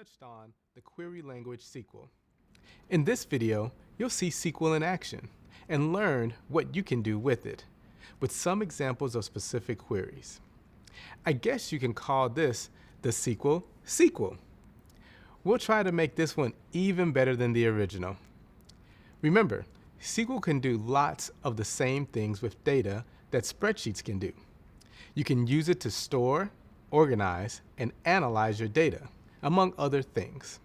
touched on the query language SQL. In this video, you'll see SQL in action and learn what you can do with it, with some examples of specific queries. I guess you can call this the SQL sequel. We'll try to make this one even better than the original. Remember, SQL can do lots of the same things with data that spreadsheets can do. You can use it to store, organize, and analyze your data, among other things.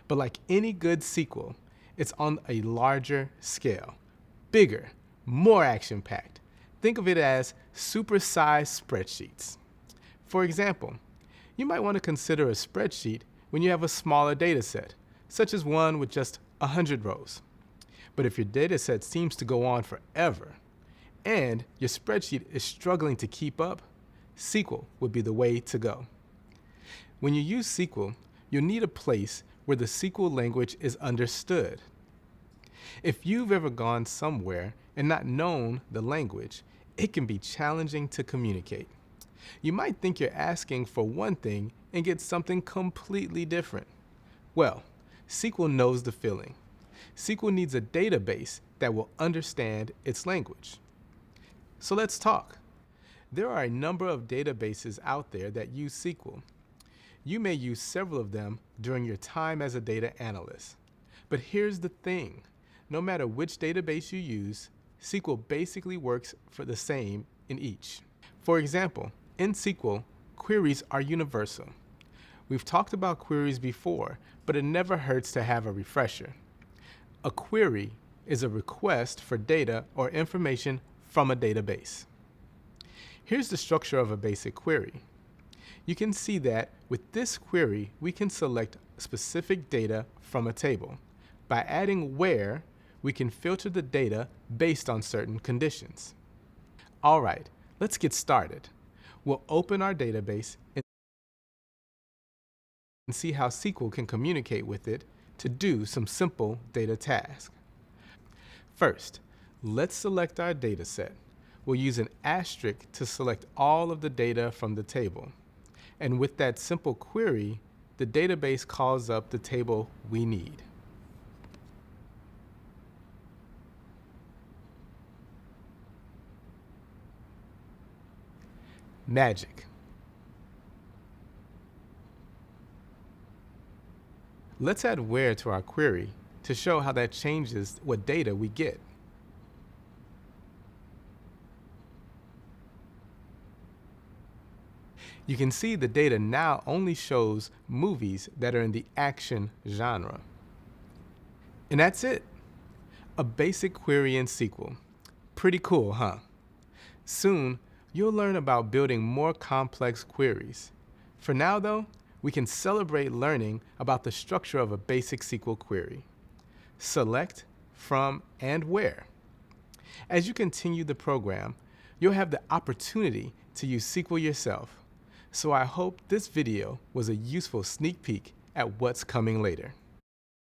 But like any good SQL, it's on a larger scale, bigger, more action-packed. Think of it as supersized spreadsheets. For example, you might want to consider a spreadsheet when you have a smaller data set, such as one with just 100 rows. But if your data set seems to go on forever, and your spreadsheet is struggling to keep up, SQL would be the way to go. When you use SQL, you'll need a place where the SQL language is understood. If you've ever gone somewhere and not known the language, it can be challenging to communicate. You might think you're asking for one thing and get something completely different. Well, SQL knows the feeling. SQL needs a database that will understand its language. So let's talk. There are a number of databases out there that use SQL. You may use several of them during your time as a data analyst. But here's the thing. No matter which database you use, SQL basically works for the same in each. For example, in SQL, queries are universal. We've talked about queries before, but it never hurts to have a refresher. A query is a request for data or information from a database. Here's the structure of a basic query. You can see that with this query, we can select specific data from a table. By adding where, we can filter the data based on certain conditions. All right, let's get started. We'll open our database and see how SQL can communicate with it to do some simple data tasks. First, let's select our data set. We'll use an asterisk to select all of the data from the table. And with that simple query, the database calls up the table we need. Magic. Let's add where to our query to show how that changes what data we get. You can see the data now only shows movies that are in the action genre. And that's it. A basic query in SQL. Pretty cool, huh? Soon, you'll learn about building more complex queries. For now, though, we can celebrate learning about the structure of a basic SQL query. Select, from, and where. As you continue the program, you'll have the opportunity to use SQL yourself. So I hope this video was a useful sneak peek at what's coming later.